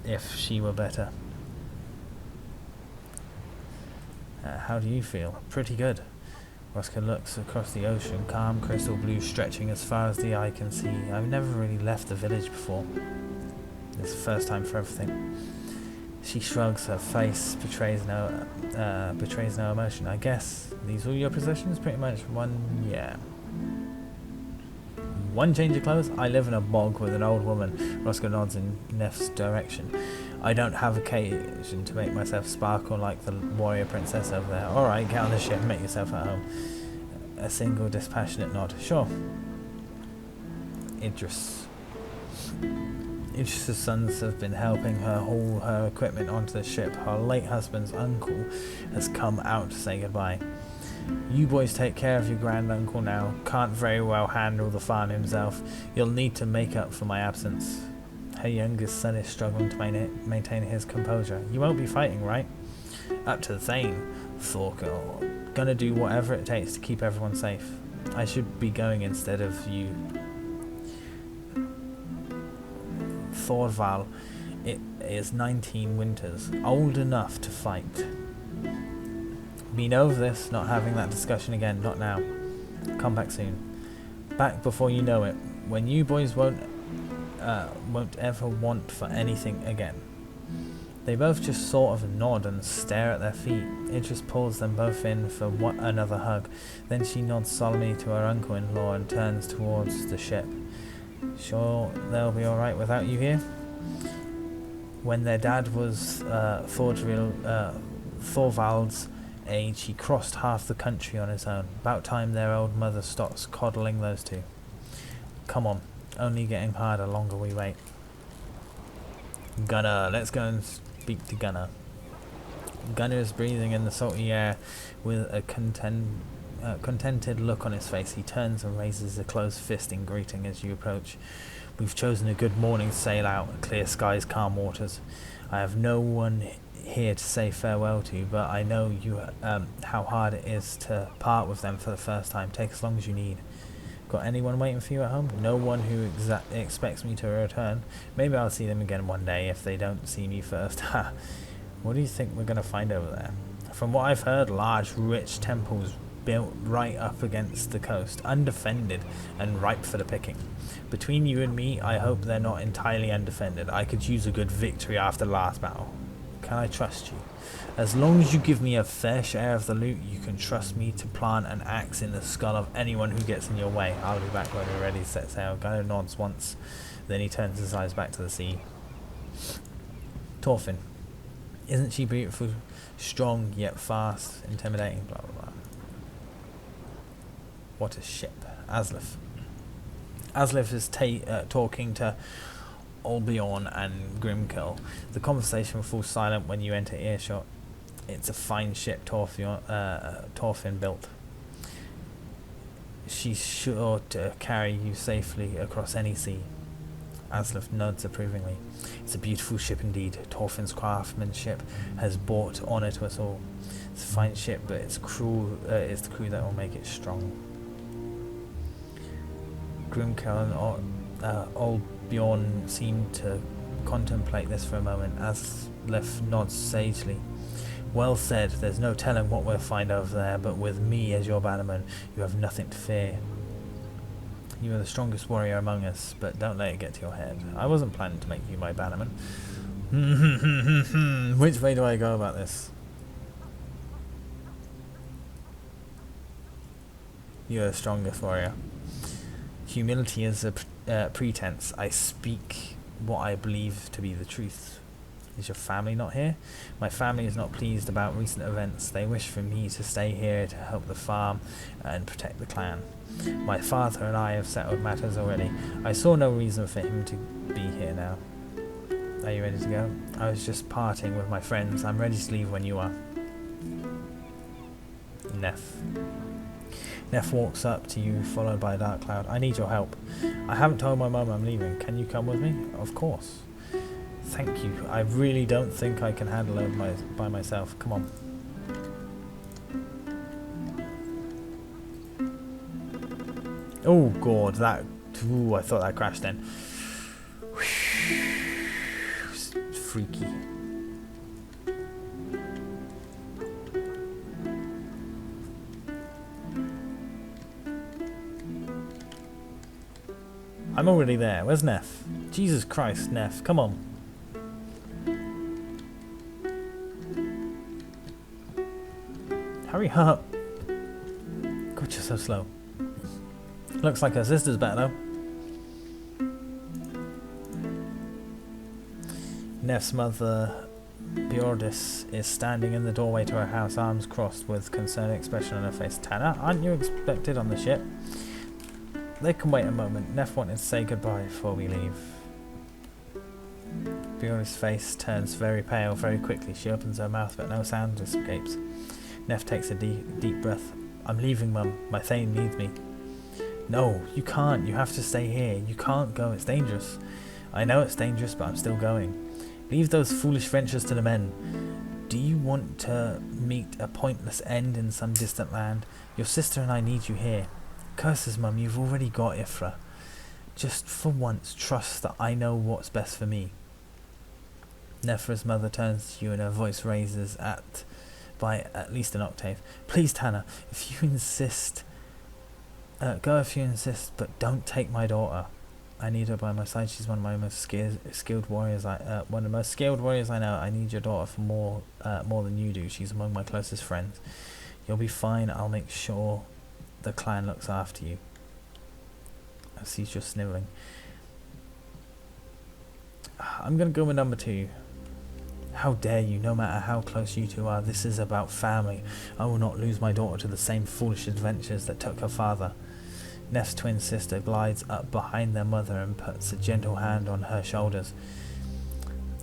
Speaker 1: if she were better. How do you feel? Pretty good. Roscoe looks across the ocean, calm crystal blue stretching as far as the eye can see. I've never really left the village before. It's the first time for everything. She shrugs, her face betrays no emotion. I guess these are your possessions? Pretty much yeah. One change of clothes? I live in a bog with an old woman. Roscoe nods in Neff's direction. I don't have occasion to make myself sparkle like the warrior princess over there. Alright, get on the ship and make yourself at home. A single dispassionate nod. Sure. Idris's sons have been helping her haul her equipment onto the ship. Her late husband's uncle has come out to say goodbye. You boys take care of your granduncle now. Can't very well handle the farm himself. You'll need to make up for my absence. Her youngest son is struggling to maintain his composure. You won't be fighting, right? Up to the Thane. Thor, gonna do whatever it takes to keep everyone safe. I should be going instead of you. Thorval, it is 19 winters, old enough to fight. Been over this, not having that discussion again, not now. Come back soon. Back before you know it, when you boys won't ever want for anything again. They both just sort of nod and stare at their feet. Idris pulls them both in for another hug. Then she nods solemnly to her uncle-in-law and turns towards the ship. Sure they'll be alright without you here? When their dad was Thorvald's age, he crossed half the country on his own. About time their old mother stops coddling those two. Come on, only getting harder longer we wait. Gunnar, let's go and speak to Gunnar. Gunnar is breathing in the salty air with a contented look on his face. He turns and raises a closed fist in greeting as you approach. We've chosen a good morning to sail out, clear skies, calm waters. I have no one here to say farewell to, but I know you how hard it is to part with them for the first time. Take as long as you need. Got anyone waiting for you at home? No one who expects me to return. Maybe I'll see them again one day if they don't see me first. Ha! What do you think we're going to find over there? From what I've heard, large, rich temples built right up against the coast, undefended and ripe for the picking. Between you and me, I hope they're not entirely undefended. I could use a good victory after the last battle. Can I trust you? As long as you give me a fair share of the loot, you can trust me to plant an axe in the skull of anyone who gets in your way. I'll be back when we're ready to set sail. Gunnar nods once, then he turns his eyes back to the sea. Thorfinn. Isn't she beautiful, strong, yet fast, intimidating, blah blah blah. What a ship. Aslif. Aslif is talking to Olbjorn and Grimkel. The conversation falls silent when you enter earshot. It's a fine ship Thorfinn built. She's sure to carry you safely across any sea. Aslif nods approvingly. It's a beautiful ship indeed. Thorfinn's craftsmanship has brought honour to us all. It's a fine ship, but it's cruel. It's the crew that will make it strong. Grimkel and Olbjorn seem to contemplate this for a moment. Aslif nods sagely. Well said. There's no telling what we'll find over there, but with me as your bannerman, you have nothing to fear. You are the strongest warrior among us, but don't let it get to your head. I wasn't planning to make you my bannerman. Which way do I go about this? You are the strongest warrior. Humility is a pretense. I speak what I believe to be the truth. Is your family not here? My family is not pleased about recent events. They wish for me to stay here to help the farm and protect the clan. My father and I have settled matters already. I saw no reason for him to be here now. Are you ready to go? I was just parting with my friends. I'm ready to leave when you are. Neff. Neff walks up to you, followed by a dark cloud. I need your help. I haven't told my mum I'm leaving. Can you come with me? Of course. Thank you. I really don't think I can handle it by myself. Come on. Oh god, that... Ooh, I thought that crashed then. Freaky. I'm already there. Where's Neff? Jesus Christ, Neff. Come on. Hurry up. God, you're so slow. Looks like her sister's better though. Neff's mother, Bjordis, is standing in the doorway to her house, arms crossed with concerned expression on her face. Tanner, aren't you expected on the ship? They can wait a moment. Neff wanted to say goodbye before we leave. Bjordis' face turns very pale very quickly. She opens her mouth but no sound escapes. Neff takes a deep breath. I'm leaving, Mum. My Thane needs me. No, you can't. You have to stay here. You can't go. It's dangerous. I know it's dangerous, but I'm still going. Leave those foolish ventures to the men. Do you want to meet a pointless end in some distant land? Your sister and I need you here. Curses, Mum, you've already got Ifra. Just for once, trust that I know what's best for me. Nefra's mother turns to you and her voice raises by at least an octave. Please, Tanner, if you insist, go if you insist, but don't take my daughter. I need her by my side. She's one of my most skilled warriors. One of the most skilled warriors I know. I need your daughter for more than you do. She's among my closest friends. You'll be fine. I'll make sure the clan looks after you. I see you're snivelling. I'm gonna go with number 2. How dare you, no matter how close you two are, this is about family. I will not lose my daughter to the same foolish adventures that took her father. Neff's twin sister glides up behind their mother and puts a gentle hand on her shoulders.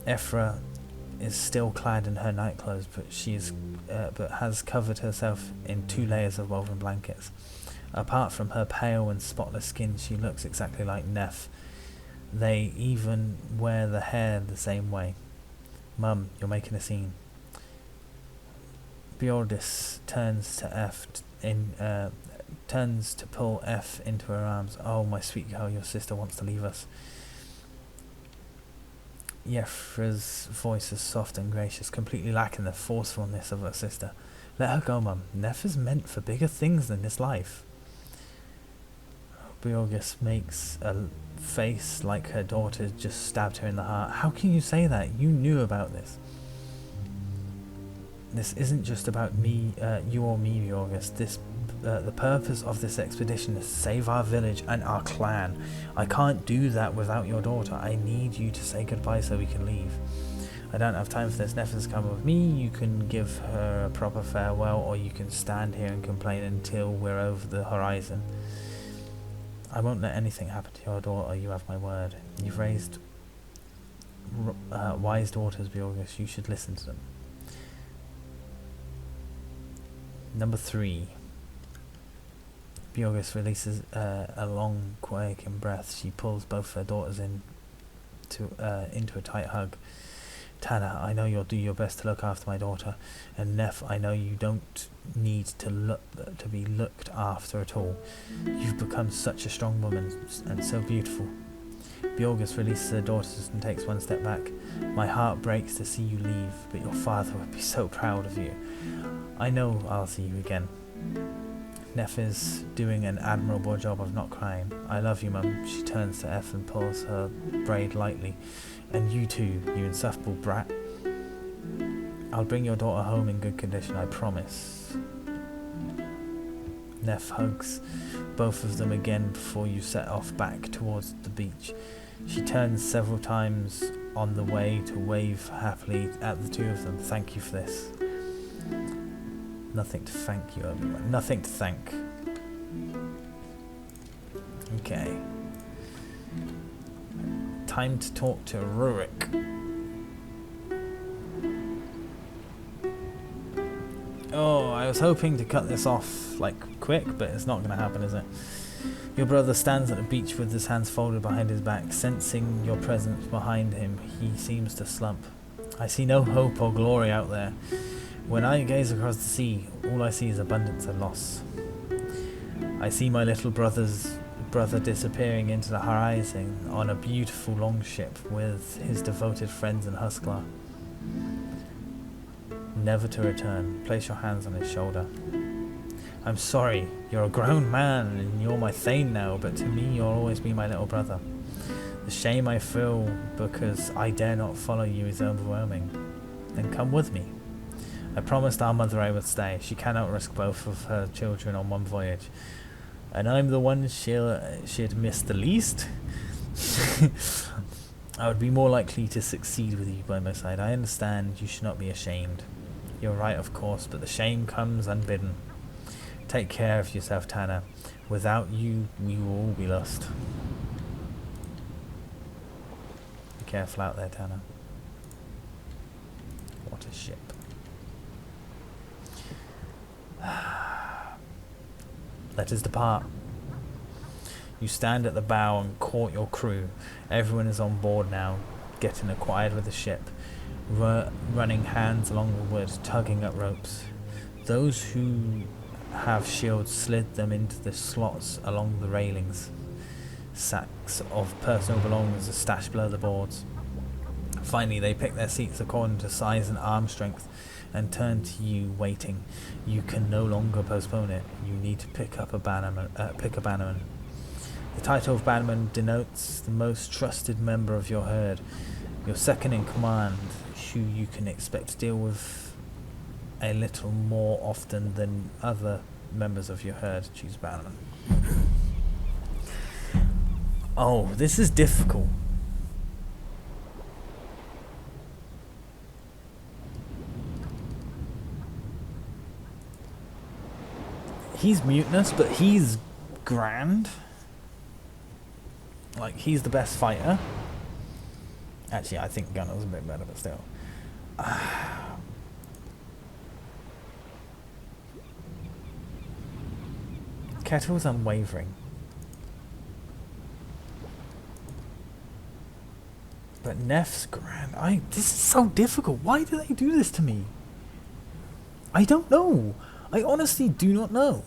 Speaker 1: Ephra is still clad in her nightclothes, but has covered herself in 2 layers of woven blankets. Apart from her pale and spotless skin, she looks exactly like Neff. They even wear the hair the same way. Mum, you're making a scene. Bjordis turns to pull F into her arms. Oh, my sweet girl, your sister wants to leave us. Yefra's voice is soft and gracious, completely lacking the forcefulness of her sister. Let her go, Mum. Neff is meant for bigger things than this life. Bjorgis makes a face like her daughter just stabbed her in the heart. How can you say that? You knew about this. This isn't just about me, you or me, Bjorgis. The purpose of this expedition is to save our village and our clan. I can't do that without your daughter. I need you to say goodbye so we can leave. I don't have time for this. Neff has come with me. You can give her a proper farewell, or you can stand here and complain until we're over the horizon. I won't let anything happen to your daughter, you have my word. You've raised wise daughters, Bjorgis. You should listen to them. Number 3. Bjorgis releases a long, quaking breath. She pulls both her daughters into a tight hug. Tanner, I know you'll do your best to look after my daughter, and Neff, I know you don't need to be looked after at all. You've become such a strong woman and so beautiful. Bjorgis releases her daughters and takes one step back. My heart breaks to see you leave, but your father would be so proud of you. I know I'll see you again. Neff is doing an admirable job of not crying. I love you, Mum. She turns to F and pulls her braid lightly. And you too, you insufferable brat. I'll bring your daughter home in good condition, I promise. Neff hugs both of them again before you set off back towards the beach. She turns several times on the way to wave happily at the 2 of them. Thank you for this. Nothing to thank you, everyone. Nothing to thank. Okay. Time to talk to Rurik. Oh, I was hoping to cut this off like quick, but it's not going to happen, is it? Your brother stands at the beach with his hands folded behind his back. Sensing your presence behind him, he seems to slump. I see no hope or glory out there. When I gaze across the sea, all I see is abundance and loss. I see my little brother disappearing into the horizon on a beautiful longship with his devoted friends in Husklar. Never to return. Place your hands on his shoulder. I'm sorry, you're a grown man and you're my thane now, but to me you'll always be my little brother. The shame I feel because I dare not follow you is overwhelming. Then come with me. I promised our mother I would stay. She cannot risk both of her children on one voyage. And I'm the one she'd miss the least. I would be more likely to succeed with you by my side. I understand you should not be ashamed. You're right, of course, but the shame comes unbidden. Take care of yourself, Tanner. Without you, we will all be lost. Be careful out there, Tanner. What a ship. Let us depart. You stand at the bow and court your crew. Everyone is on board now, getting acquainted with the ship. running hands along the wood, tugging at ropes. Those who have shields slid them into the slots along the railings. Sacks of personal belongings are stashed below the boards. Finally, they pick their seats according to size and arm strength and turn to you, waiting. You can no longer postpone it. You need to pick a bannerman. The title of bannerman denotes the most trusted member of your herd, your second in command, who you can expect to deal with a little more often than other members of your herd. Choose bannerman. Oh, this is difficult. He's mutinous, but he's grand. Like, he's the best fighter. Actually, I think Gunner's a bit better, but still. Kettle's unwavering. But Neff's grand. This is so difficult. Why do they do this to me? I don't know. I honestly do not know.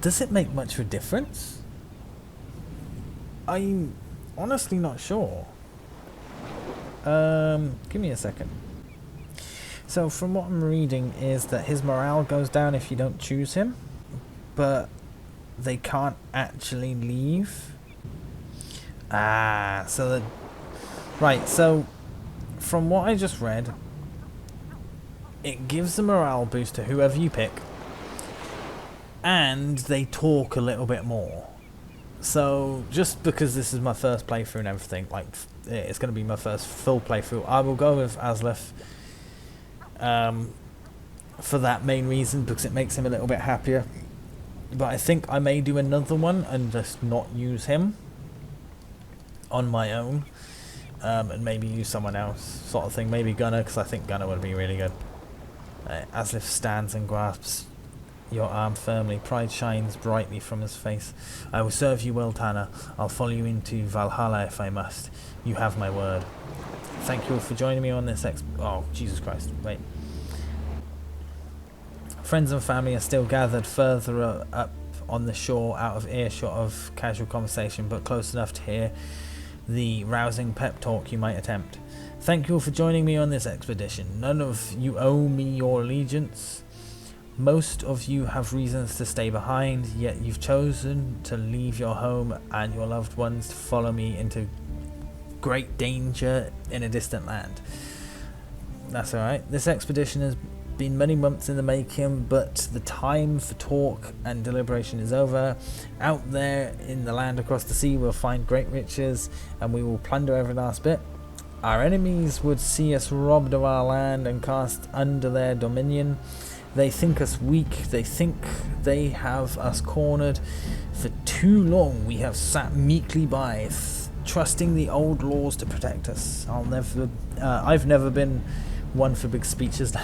Speaker 1: Does it make much of a difference? I'm honestly not sure. Give me a second. So from what I'm reading is that his morale goes down if you don't choose him, but they can't actually leave. So from what I just read, it gives a morale boost to whoever you pick, and they talk a little bit more. So just because this is my first playthrough and everything, like, it's going to be my first full playthrough, I will go with Aslef for that main reason, because it makes him a little bit happier. But I think I may do another one and just not use him on my own, and maybe use someone else, sort of thing. Maybe Gunner, because I think Gunner would be really good. Aslef stands and grasps your arm firmly. Pride shines brightly from his face. I will serve you well, Tanner. I'll follow you into Valhalla if I must. You have my word. Thank you all for joining me on this oh, Jesus Christ. Wait. Friends and family are still gathered further up on the shore, out of earshot of casual conversation, but close enough to hear the rousing pep talk you might attempt. Thank you all for joining me on this expedition. None of you owe me your allegiance. Most of you have reasons to stay behind, yet you've chosen to leave your home and your loved ones to follow me into great danger in a distant land. That's alright. This expedition has been many months in the making, but the time for talk and deliberation is over. Out there in the land across the sea, we'll find great riches, and we will plunder every last bit. Our enemies would see us robbed of our land and cast under their dominion. They think us weak, they think they have us cornered. For too long we have sat meekly by, trusting the old laws to protect us. I've never been one for big speeches.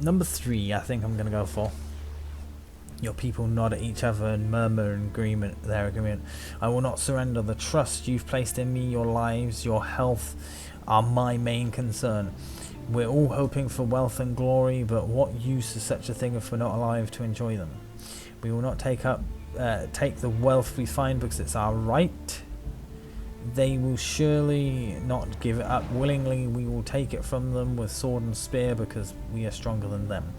Speaker 1: Number 3, I think I'm going to go for. Your people nod at each other and murmur in their agreement. I will not surrender. The trust you've placed in me, your lives, your health, are my main concern. We're all hoping for wealth and glory, but what use is such a thing if we're not alive to enjoy them? We will not take the wealth we find because it's our right. They will surely not give it up willingly. We will take it from them with sword and spear because we are stronger than them.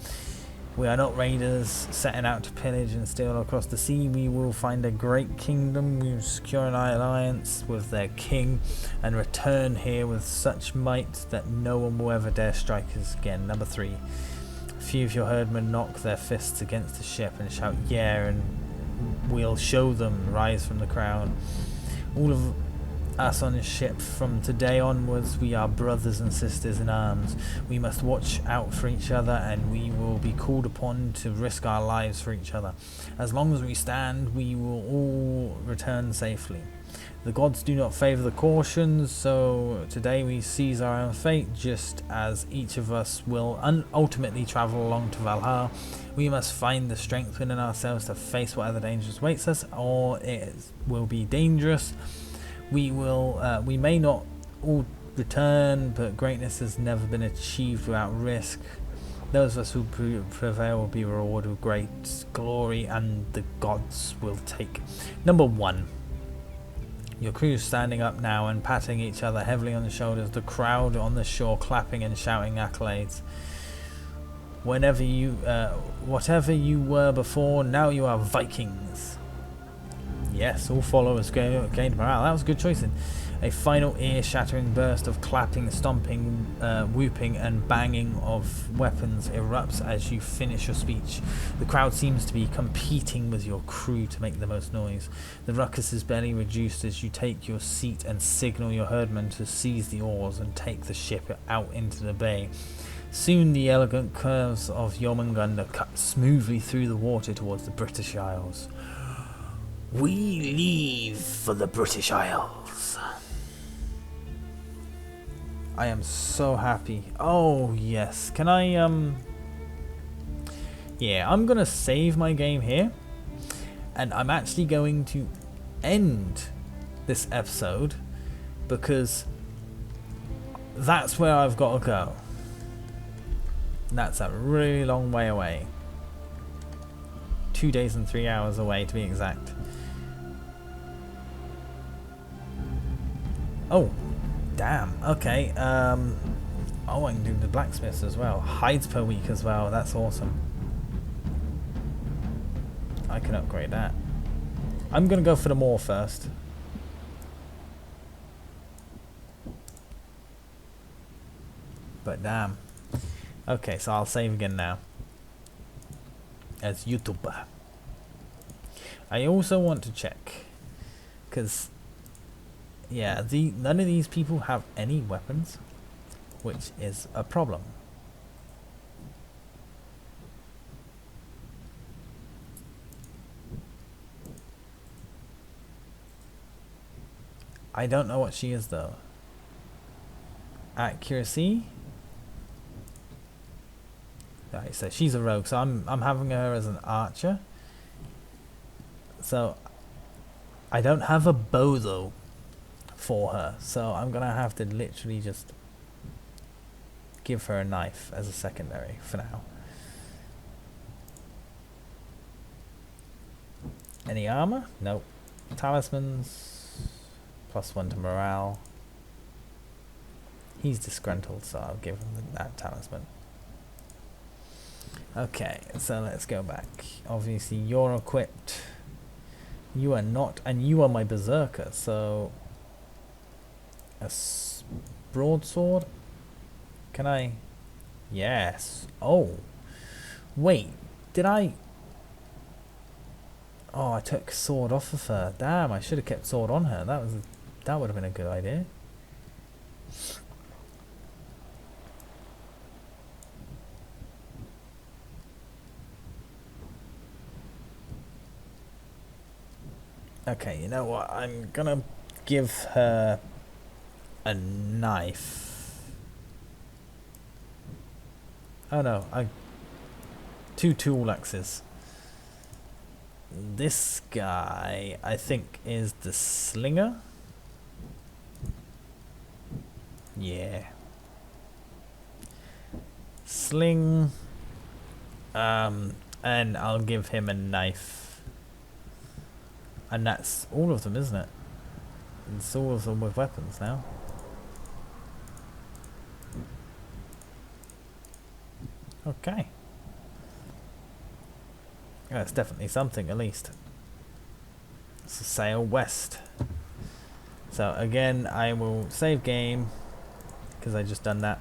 Speaker 1: We are not raiders setting out to pillage and steal across the sea. We will find a great kingdom. We will secure an alliance with their king and return here with such might that no one will ever dare strike us again. Number 3. A few of your herdmen knock their fists against the ship and shout, yeah, and we'll show them. Rise from the crowd. All of us on this ship, from today onwards, we are brothers and sisters in arms. We must watch out for each other, and we will be called upon to risk our lives for each other. As long as we stand, we will all return safely. The gods do not favour the cautions, so today we seize our own fate, just as each of us will ultimately travel along to Valhalla. We must find the strength within ourselves to face whatever dangers awaits us, or it will be dangerous. We may not all return, but greatness has never been achieved without risk. Those of us who prevail will be rewarded with great glory, and the gods will take. Number 1. Your crew's standing up now and patting each other heavily on the shoulders, the crowd on the shore clapping and shouting accolades. Whatever you were before, now you are Vikings. Yes, all followers gained morale. That was a good choice. A final ear-shattering burst of clapping, stomping, whooping and banging of weapons erupts as you finish your speech. The crowd seems to be competing with your crew to make the most noise. The ruckus is barely reduced as you take your seat and signal your herdmen to seize the oars and take the ship out into the bay. Soon the elegant curves of Jormungandr cut smoothly through the water towards the British Isles. We leave for the British Isles. I am so happy. Oh yes, can I yeah, I'm gonna save my game here, and I'm actually going to end this episode because that's where I've got to go. That's a really long way away. 2 days and 3 hours away to be exact. Oh, damn. Okay. Oh, I can do the blacksmiths as well. Hides per week as well. That's awesome. I can upgrade that. I'm gonna go for the more first. But damn. Okay, so I'll save again now. As YouTuber. I also want to check, because yeah, none of these people have any weapons, which is a problem. I don't know what she is though. Accuracy. Right, so she's a rogue, so I'm having her as an archer. So I don't have a bow though for her, so I'm gonna have to literally just give her a knife as a secondary for now. Any armor? Nope. Talismans, +1 to morale. He's disgruntled, so I'll give him that talisman. Okay, so let's go back. Obviously you're equipped. You are not, and you are my berserker, so a broadsword? Can I? Yes. Oh. Wait, did I? Oh, I took sword off of her. Damn, I should have kept sword on her. That would have been a good idea. Okay, you know what? I'm gonna give her a knife. Oh no, 2 tool axes. This guy, I think, is the slinger. Yeah. Sling. And I'll give him a knife. And that's all of them, isn't it? It's all of them with weapons now. Okay. That's definitely something, at least. So sail west. So again, I will save game, because I just done that.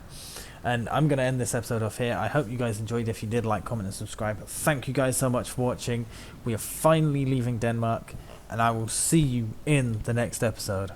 Speaker 1: And I'm going to end this episode off here. I hope you guys enjoyed. If you did, like, comment and subscribe. Thank you guys so much for watching. We are finally leaving Denmark. And I will see you in the next episode.